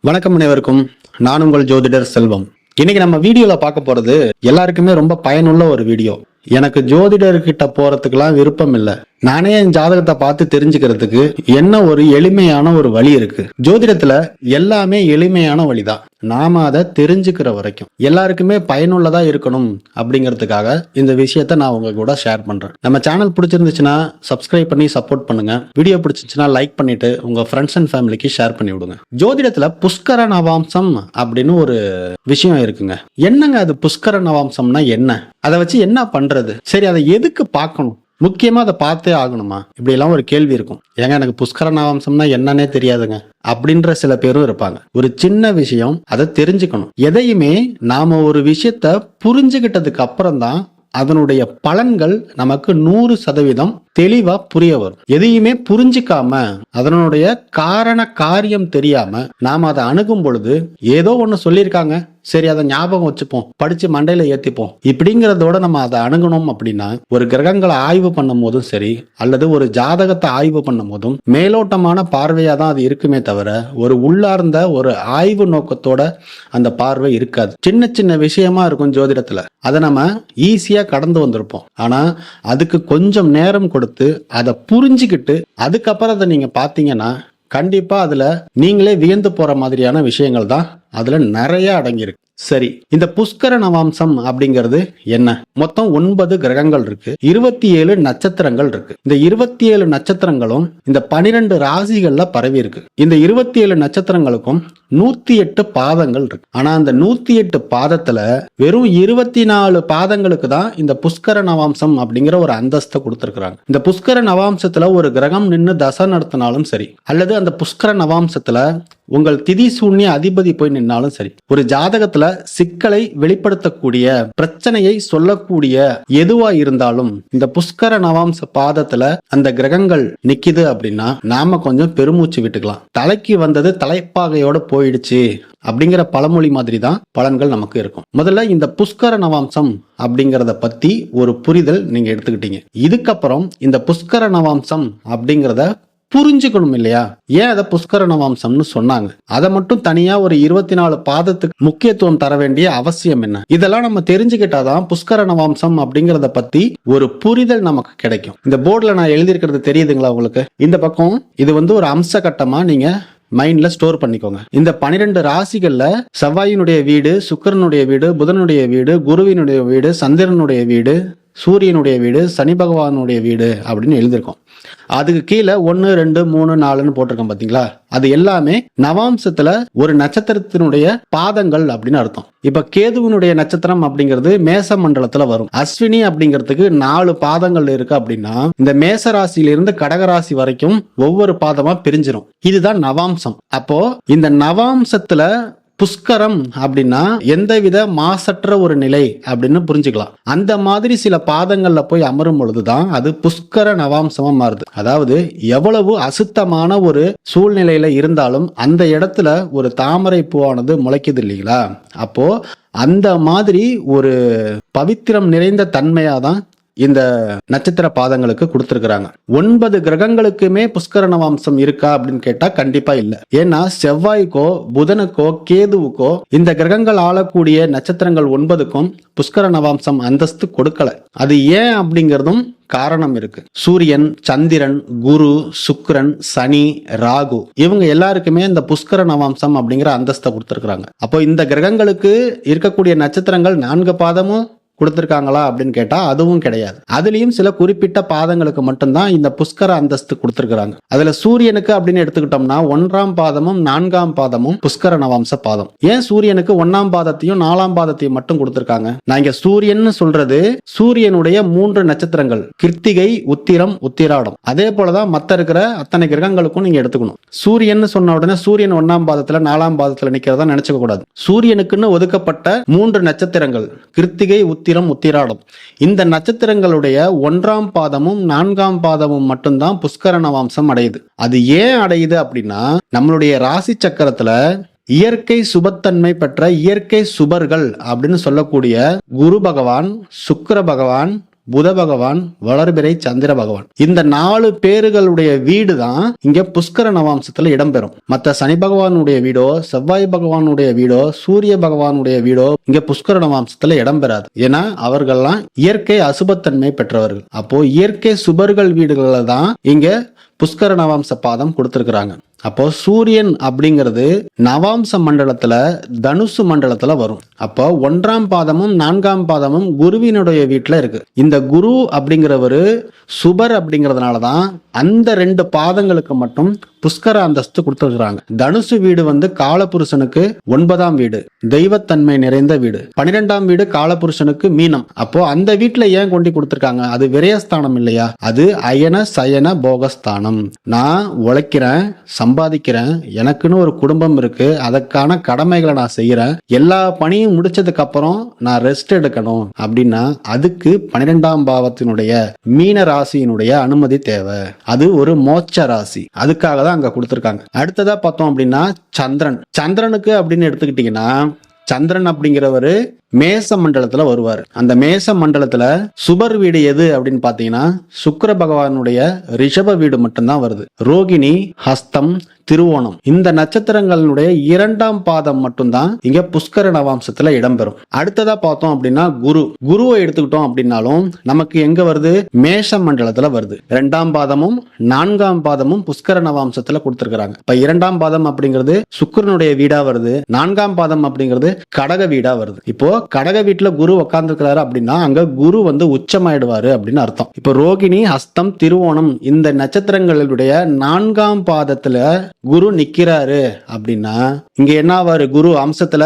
வணக்கம் அனைவருக்கும். நான் உங்கள் ஜோதிடர் செல்வம். இன்னைக்கு நம்ம வீடியோல பார்க்க போறது எல்லாருக்குமே ரொம்ப பயனுள்ள ஒரு வீடியோ. எனக்கு ஜோதிடர்கிட்ட போறதுக்கெல்லாம் விருப்பம் இல்லை. நானே என் ஜாதகத்தை பார்த்து தெரிஞ்சுக்கிறதுக்கு என்ன ஒரு எளிமையான ஒரு வழி இருக்கு. ஜோதிடத்துல எல்லாமே எளிமையான வழிதான். நாம அதை தெரிஞ்சுக்கிற வரைக்கும் எல்லாருக்குமே பயனுள்ளதா இருக்கணும் அப்படிங்கிறதுக்காக இந்த விஷயத்த நான் உங்க கூட ஷேர் பண்றேன். நம்ம சேனல் பிடிச்சிருந்துச்சுன்னா சப்ஸ்கிரைப் பண்ணி சப்போர்ட் பண்ணுங்க. வீடியோ பிடிச்சிருச்சுன்னா லைக் பண்ணிட்டு உங்க ஃப்ரெண்ட்ஸ் அண்ட் ஃபேமிலிக்கு ஷேர் பண்ணி விடுங்க. ஜோதிடத்துல புஷ்கர நவாம்சம் அப்படின்னு ஒரு விஷயம் இருக்குங்க. என்னங்க அது புஷ்கர நவாம்சம்னா என்ன? அதை வச்சு என்ன பண்றது? சரி, அதை எதுக்கு பார்க்கணும்? முக்கியமா அதை பார்த்தே ஆகணுமா? இப்படி எல்லாம் ஒரு கேள்வி இருக்கும். ஏங்க எனக்கு புஷ்கர நவாம்சம்னா என்னன்னே தெரியாதுங்க அப்படின்ற சில பேரும் இருப்பாங்க. ஒரு சின்ன விஷயம், அதை தெரிஞ்சுக்கணும். எதையுமே நாம ஒரு விஷயத்த புரிஞ்சுகிட்டதுக்கு அப்புறம் தான் அதனுடைய பலன்கள் நமக்கு 100% தெளிவா புரிய வரும். எதையுமே புரிஞ்சுக்காம அதனுடைய காரண காரியம் தெரியாம நாம அதை அணுகும் பொழுது ஏதோ ஒண்ணு சொல்லியிருக்காங்க, சரி அதை ஞாபகம் வச்சுப்போம், படிச்சு மண்டையில ஏத்திப்போம், இப்படிங்கிறதோட நம்ம அதை அணுகணும் அப்படின்னா ஒரு கிரகங்களை ஆய்வு பண்ணும் போதும் சரி, அல்லது ஒரு ஜாதகத்தை ஆய்வு பண்ணும் போதும் மேலோட்டமான பார்வையா தான் அது இருக்குமே தவிர ஒரு உள்ளார்ந்த ஒரு ஆய்வு நோக்கத்தோட அந்த பார்வை இருக்காது. சின்ன சின்ன விஷயமா இருக்கும் ஜோதிடத்துல. அதை நம்ம ஈஸியா கடந்து வந்திருப்போம். ஆனா அதுக்கு கொஞ்சம் நேரம் கொடுத்து அதை புரிஞ்சுக்கிட்டு அதுக்கப்புறம் அதை நீங்க பாத்தீங்கன்னா கண்டிப்பா அதுல நீங்களே வியந்து போற மாதிரியான விஷயங்கள் தான் அதுல நிறைய அடங்கியிருக்கு. சரி, இந்த புஷ்கர நவாம்சம் அப்படிங்கிறது என்ன? மொத்தம் 9 கிரகங்கள் இருக்கு, 27 நட்சத்திரங்கள் இருக்கு. இந்த 27 நட்சத்திரங்களும் இந்த 12 ராசிகள்ல பரவி இருக்கு. இந்த 27 நட்சத்திரங்களுக்கும் 108 பாதங்கள் இருக்கு. ஆனா அந்த 108 பாதத்துல வெறும் 24 பாதங்களுக்கு தான் இந்த புஷ்கர நவாம்சம் அப்படிங்கிற ஒரு அந்தஸ்தை கொடுத்திருக்கிறாங்க. இந்த புஷ்கர நவாம்சத்துல ஒரு கிரகம் நின்று தசை நடத்தினாலும் சரி, அல்லது அந்த புஷ்கர நவாம்சத்துல உங்கள் திதி சூன்ய அதிபதி போய் நின்னாலும் சரி, ஒரு ஜாதகத்துல சிக்கலை வெளிப்படுத்தக்கூடிய, பிரச்சனையை சொல்லக்கூடிய எதுவா இருந்தாலும் இந்த புஷ்கர நவாம்ச பாதத்துல அந்த கிரகங்கள் நிக்குது அப்படின்னா நாம கொஞ்சம் பெருமூச்சு விட்டுக்கலாம். தலைக்கு வந்தது தலைப்பாகையோட போயிடுச்சு அப்படிங்கிற பழமொழி மாதிரி தான் பலன்கள் நமக்கு இருக்கும். முதல்ல இந்த புஷ்கர நவாம்சம் அப்படிங்கறத பத்தி ஒரு புரிதல் நீங்க எடுத்துக்கிட்டீங்க. இதுக்கப்புறம் இந்த புஷ்கர நவாம்சம் அப்படிங்கறத புரிஞ்சுக்கணும் இல்லையா? ஏன் அதை புஷ்கர நவாம்சம்னு சொன்னாங்க? அதை மட்டும் தனியா ஒரு 24 பாதத்துக்கு முக்கியத்துவம் தர வேண்டிய அவசியம் என்ன? இதெல்லாம் நம்ம தெரிஞ்சுக்கிட்டாதான் புஷ்கர நவாம்சம் அப்படிங்கறத பத்தி ஒரு புரிதல் நமக்கு கிடைக்கும். இந்த போர்டுல நான் எழுதியிருக்கிறது தெரியுதுங்களா உங்களுக்கு? இந்த பக்கம் இது ஒரு அம்ச கட்டமா நீங்க மைண்ட்ல ஸ்டோர் பண்ணிக்கோங்க. இந்த 12 ராசிகள்ல செவ்வாயினுடைய வீடு, சுக்கிரனுடைய வீடு, புதனுடைய வீடு, குருவினுடைய வீடு, சந்திரனுடைய வீடு, சூரியனுடைய வீடு, சனி பகவானுடைய வீடு அப்படின்னு எழுதியிருக்கோம். அதுக்கு கீழே 1, 2, 3, 4ன்னு போட்டிருக்கோம் பாத்தீங்களா? அது எல்லாமே நவாம்சத்துல ஒரு நட்சத்திரத்தினுடைய பாதங்கள் அப்படின்னு அர்த்தம். இப்ப கேதுவினுடைய நட்சத்திரம் அப்படிங்கிறது மேச மண்டலத்துல வரும். அஸ்வினி அப்படிங்கிறதுக்கு 4 பாதங்கள் இருக்கு அப்படின்னா இந்த மேச ராசியிலிருந்து கடகராசி வரைக்கும் ஒவ்வொரு பாதமா பிரிஞ்சிடும். இதுதான் நவாம்சம். அப்போ இந்த நவாம்சத்துல புஷ்கரம் அப்படின்னா எந்தவித மாசற்ற ஒரு நிலை அப்படின்னு புரிஞ்சுக்கலாம். அந்த மாதிரி சில பாதங்கள்ல போய் அமரும் பொழுதுதான் அது புஷ்கர நவாம்சமா மாறுது. அதாவது எவ்வளவு அசுத்தமான ஒரு சூழ்நிலையில இருந்தாலும் அந்த இடத்துல ஒரு தாமரை பூவானது முளைக்குது இல்லைங்களா? அப்போ அந்த மாதிரி ஒரு பவித்திரம் நிறைந்த தன்மையாதான் இந்த நட்சத்திர பாதங்களுக்கு கொடுத்திருக்கிறாங்க. 9 கிரகங்களுக்குமே புஷ்கர நவாம்சம் இருக்கா அப்படின்னு கேட்டா கண்டிப்பா இல்ல. ஏன்னா செவ்வாய்க்கோ புதனுக்கோ கேதுவுக்கோ இந்த கிரகங்கள் ஆளக்கூடிய நட்சத்திரங்கள் 9க்கும் புஷ்கர நவாம்சம் அந்தஸ்து கொடுக்கல. அது ஏன் அப்படிங்கிறதும் காரணம் இருக்கு. சூரியன், சந்திரன், குரு, சுக்கிரன், சனி, ராகு இவங்க எல்லாருக்குமே இந்த புஷ்கர நவாம்சம் அப்படிங்கிற அந்தஸ்தை கொடுத்திருக்கிறாங்க. அப்போ இந்த கிரகங்களுக்கு இருக்கக்கூடிய நட்சத்திரங்கள் 4 பாதமும் கொடுத்திருக்காங்களா அப்படின்னு கேட்டா அதுவும் கிடையாது. அதுலயும் சில குறிப்பிட்ட பாதங்களுக்கு மட்டும்தான் இந்த புஷ்கர அந்தஸ்து கொடுத்திருக்கிறாங்க. அதுல சூரியனுக்கு அப்படின்னு எடுத்துக்கிட்டோம்னா 1ஆம் பாதமும் 4ஆம் பாதமும் புஷ்கர நவாம்ச பாதம். ஏன் சூரியனுக்கு 1ஆம் பாதத்தையும் 4ஆம் பாதத்தையும் மட்டும் கொடுத்திருக்காங்க? நான் இங்க சூரியன் சொல்றது சூரியனுடைய 3 நட்சத்திரங்கள் கிருத்திகை, உத்திரம், உத்திராடம். அதே போலதான் மத்த இருக்கிற அத்தனை கிரகங்களுக்கும் நீங்க எடுத்துக்கணும். சூரியன் சொன்ன உடனே சூரியன் 1ஆம் பாதத்துல 4ஆம் பாதத்துல நிக்கிறதா நினைச்சுக்க கூடாது. சூரியனுக்குன்னு ஒதுக்கப்பட்ட 3 நட்சத்திரங்கள் கிருத்திகை, உத்திரம், உத்திராடம். இந்த நட்சத்திரங்களுடைய 1ஆம் பாதமும் 4ஆம் பாதமும் மட்டும்தான் புஷ்கர நவாம்சம் அடையுது. அது ஏன் அடையுது அப்படின்னா நம்மளுடைய ராசி சக்கரத்துல இயற்கை சுபத்தன்மை பெற்ற இயற்கை சுபர்கள் அப்படின்னு சொல்லக்கூடிய குரு பகவான், சுக்கிர பகவான், புத பகவான், வளர்பிறை சந்திர பகவான். இந்த 4 பேர்களுடைய வீடு தான் இங்க புஷ்கர நவாம்சத்துல இடம்பெறும். மற்ற சனி பகவானுடைய வீடோ, செவ்வாய் பகவானுடைய வீடோ, சூரிய பகவானுடைய வீடோ இங்க புஷ்கர நவாம்சத்துல இடம்பெறாது. ஏன்னா அவர்கள்லாம் இயற்கை அசுபத்தன்மை பெற்றவர்கள். அப்போ இயற்கை சுபர்கள் வீடுகள்ல தான் இங்க புஷ்கர நவாம்ச பாதம் கொடுத்திருக்கிறாங்க. அப்போ சூரியன் அப்படிங்கிறது நவாம்ச மண்டலத்துல தனுசு மண்டலத்துல வரும். அப்போ 1ஆம் பாதமும் 4ஆம் பாதமும் குருவினுடைய வீட்டுல இருக்கு. இந்த குரு அப்படிங்கிறவரு சுபர் அப்படிங்கிறதுனாலதான் அந்த 2 பாதங்களுக்கு மட்டும் புஷ்கர அந்தஸ்து கொடுத்துருக்காங்க. தனுசு வீடு காலபுருஷனுக்கு 9ஆம் வீடு, தெய்வத்தன்மை நிறைந்த வீடு. 12ஆம் வீடு காலபுருஷனுக்கு மீனம். அப்போ அந்த வீட்டுல ஏன் கொண்டு கொடுத்திருக்காங்க? அது விரயஸ்தானம் இல்லையா? அது அயன சயன போகஸ்தானம். நான் உழைக்கிறேன், சம்பாதிக்கிறேன், எனக்குன்னு ஒரு குடும்பம் இருக்கு, அதற்கான கடமைகளை நான் செய்யறேன், எல்லா பணியும் முடிச்சதுக்கு அப்புறம் நான் ரெஸ்ட் எடுக்கணும் அப்படின்னா அதுக்கு 12ஆம் பாவத்தினுடைய மீன ராசியினுடைய அனுமதி தேவை. அது ஒரு மோட்ச ராசி. அதுக்காக தான் அங்க கொடுத்திருக்காங்க. அடுத்ததா பார்த்தோம் அப்படின்னா சந்திரனுக்கு அப்படின்னு எடுத்துக்கிட்டீங்கன்னா, சந்திரன் அப்படிங்கிறவரு மேச மண்டலத்துல வருவார். அந்த மேச மண்டலத்துல சுபர் வீடு எது அப்படின்னு பாத்தீங்கன்னா சுக்கிர பகவானுடைய ரிஷப வீடு மட்டும்தான் வருது. ரோகிணி, ஹஸ்தம், திருவோணம் இந்த நட்சத்திரங்களுடைய 2ஆம் பாதம் மட்டும்தான் இங்க புஷ்கர நவாம்சத்துல இடம்பெறும். அடுத்ததா பார்த்தோம் அப்படின்னா குருவை எடுத்துக்கிட்டோம் அப்படின்னாலும் நமக்கு எங்க வருது? மேஷ மண்டலத்துல வருது. 2ஆம் பாதமும் 4ஆம் பாதமும் புஷ்கர நவாம்சத்துல கொடுத்திருக்காங்க. இப்ப 2ஆம் பாதம் அப்படிங்கிறது சுக்கிரனுடைய வீடா வருது, 4ஆம் பாதம் அப்படிங்கிறது கடக வீடா வருது. இப்போ கடக வீட்டுல குரு உட்கார்ந்துருக்கிறாரு அப்படின்னா அங்க குரு உச்சமாயிடுவாரு அப்படின்னு அர்த்தம். இப்ப ரோகிணி, ஹஸ்தம், திருவோணம் இந்த நட்சத்திரங்களுடைய 4ஆம் பாதத்துல குரு நிக்கிறாரு அப்படின்னா இங்க என்ன ஆவாரு? குரு அம்சத்துல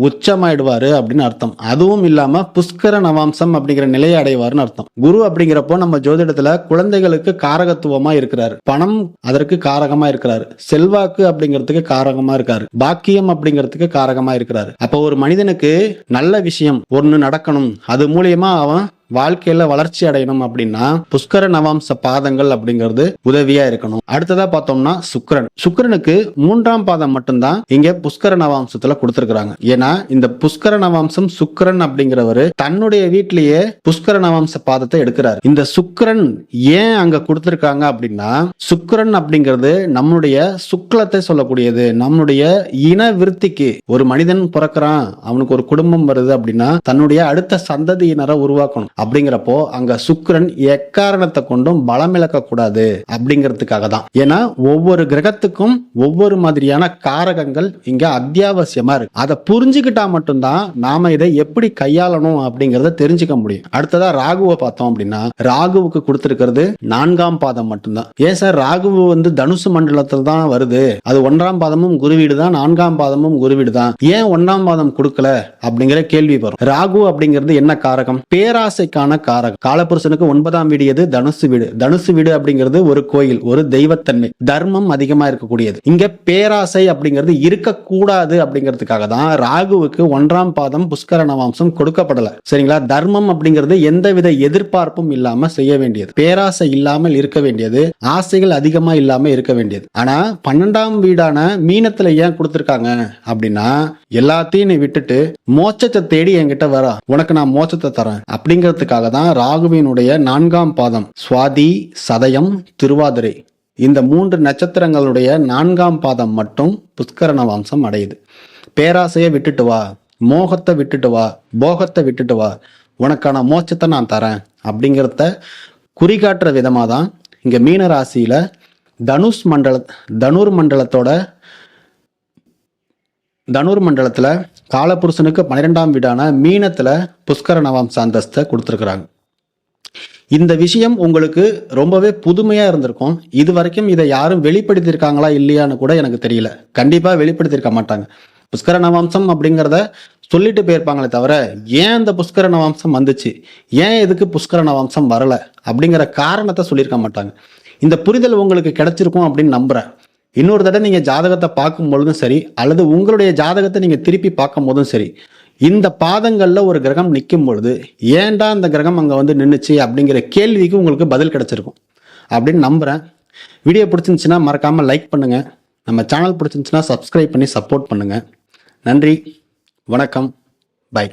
உச்சமாயிடுவாரு அப்படின்னு அர்த்தம். அதுவும் இல்லாம புஷ்கர நவாம்சம் அப்படிங்கிற நிலையை அடைவாருன்னு அர்த்தம். குரு அப்படிங்கிறப்போ நம்ம ஜோதிடத்துல குழந்தைகளுக்கு காரகத்துவமா இருக்கிறாரு, பணம் அதற்கு காரகமா இருக்கிறாரு, செல்வாக்கு அப்படிங்கிறதுக்கு காரகமா இருக்காரு, பாக்கியம் அப்படிங்கிறதுக்கு காரகமா இருக்கிறாரு. அப்ப ஒரு மனிதனுக்கு நல்ல விஷயம் ஒண்ணு நடக்கணும், அது மூலியமா அவன் வாழ்க்கையில வளர்ச்சி அடையணும் அப்படின்னா புஷ்கர நவாம்ச பாதங்கள் அப்படிங்கிறது உதவியா இருக்கணும். அடுத்ததா பார்த்தோம்னா சுக்கிரனுக்கு 3ஆம் பாதம் மட்டும்தான் இங்க புஷ்கர நவாம்சத்துல கொடுத்திருக்காங்க. ஏன்னா இந்த புஷ்கர நவாம்சம் சுக்கிரன் அப்படிங்கிறவரு தன்னுடைய வீட்டிலேயே புஷ்கர நவாம்ச பாதத்தை எடுக்கிறார். இந்த சுக்கிரன் ஏன் அங்க கொடுத்திருக்காங்க அப்படின்னா சுக்கிரன் அப்படிங்கிறது நம்மளுடைய சுக்லத்தை சொல்லக்கூடியது. நம்மளுடைய இன விருத்திக்கு ஒரு மனிதன் பிறக்கிறான், அவனுக்கு ஒரு குடும்பம் வருது அப்படின்னா தன்னுடைய அடுத்த சந்ததியினரை உருவாக்கணும். அப்படிங்கிறப்போ அங்க சுக்கிரன் எக்காரணத்தை கொண்டும் பலம் இழக்க கூடாது அப்படிங்கிறதுக்காக தான். ஏன்னா ஒவ்வொரு கிரகத்துக்கும் ஒவ்வொரு மாதிரியான காரகங்கள் இங்க அத்தியாவசியமா இருக்கு. அதை புரிஞ்சுக்கிட்டா மட்டும்தான் நாம இதை எப்படி கையாளணும் அப்படிங்கறத தெரிஞ்சுக்க முடியும். அடுத்ததா ராகுவை பார்த்தோம் அப்படின்னா ராகுவுக்கு கொடுத்திருக்கிறது 4ஆம் பாதம் மட்டும்தான். ஏன் சார் ராகு தனுசு மண்டலத்தில் தான் வருது, அது 1ஆம் பாதமும் குருவீடு தான், 4ஆம் பாதமும் குருவீடு தான், ஏன் 1ஆம் பாதம் கொடுக்கல அப்படிங்கிற கேள்வி வரும். ராகு அப்படிங்கிறது என்ன காரகம்? பேராசை காரகம். காலபுருஷனுக்கு 9ஆம் வீடு எது? தனுசு வீடு. தனுசு வீடு அப்படிங்கிறது ஒரு கோயில், ஒரு தெய்வத்தன்மை, தர்மம் அதிகமா இருக்கக்கூடியது. இங்க பேராசை அப்படிங்கிறது இருக்கக்கூடாது அப்படிங்கிறதுக்காக தான் ராகுவுக்கு 1ஆம் பாதம் புஷ்கர நவாம்சம் கொடுக்கப்படல. சரிங்களா? தர்மம் அப்படிங்கிறது எந்தவித எதிர்பார்ப்பும் இல்லாம செய்ய வேண்டியது, பேராசை இல்லாமல் இருக்க வேண்டியது, ஆசைகள் அதிகமா இல்லாம இருக்க வேண்டியது. ஆனா 12ஆம் வீடான மீனத்துல ஏன் கொடுத்திருக்காங்க அப்படின்னா எல்லாத்தையும் நீ விட்டுட்டு மோட்சத்தை தேடி என்கிட்ட வர, உனக்கு நான் மோட்சத்தை தரேன் அப்படிங்கிறதுக்காக தான் ராகுவினுடைய 4ஆம் பாதம் சுவாதி, சதயம், திருவாதிரை இந்த 3 நட்சத்திரங்களுடைய 4ஆம் பாதம் மட்டும் புஷ்கர நவாம்சம் அடையுது. பேராசையை விட்டுட்டு வா, மோகத்தை விட்டுட்டு வா, போகத்தை விட்டுட்டு வா, உனக்கான மோட்சத்தை நான் தரேன் அப்படிங்கிறத குறிகாட்டுற விதமாக தான் இங்க மீன ராசியில தனுர் மண்டலத்துல காலபுருஷனுக்கு 12ஆம் வீடான மீனத்துல புஷ்கர நவாம்ச அந்தஸ்தை கொடுத்திருக்கிறாங்க. இந்த விஷயம் உங்களுக்கு ரொம்பவே புதுமையா இருந்திருக்கும். இது வரைக்கும் இதை யாரும் வெளிப்படுத்தியிருக்காங்களா இல்லையான்னு கூட எனக்கு தெரியல. கண்டிப்பா வெளிப்படுத்தியிருக்க மாட்டாங்க. புஷ்கர நவாம்சம் அப்படிங்கிறத சொல்லிட்டு போயிருப்பாங்களே தவிர ஏன் அந்த புஷ்கர நவாம்சம் வந்துச்சு, ஏன் எதுக்கு புஷ்கர நவாம்சம் வரல அப்படிங்கிற காரணத்தை சொல்லியிருக்க மாட்டாங்க. இந்த புரிதல் உங்களுக்கு கிடைச்சிருக்கும் அப்படின்னு நம்புறேன். இன்னொரு தடவை நீங்க ஜாதகத்தை பார்க்கும் பொழுதும் சரி, அல்லது உங்களுடைய ஜாதகத்தை நீங்க திருப்பி பார்க்கும் போதும் சரி, இந்த பாதங்கள்ல ஒரு கிரகம் நிற்கும் பொழுது ஏன்டா அந்த கிரகம் அங்க நின்றுச்சு அப்படிங்கிற கேள்விக்கு உங்களுக்கு பதில் கிடைச்சிருக்கும் அப்படின்னு நம்புறேன். வீடியோ பிடிச்சிருந்துச்சுன்னா மறக்காம லைக் பண்ணுங்க, நம்ம சேனல் பிடிச்சிருந்துச்சுன்னா சப்ஸ்கிரைப் பண்ணி சப்போர்ட் பண்ணுங்க. நன்றி, வணக்கம், பை.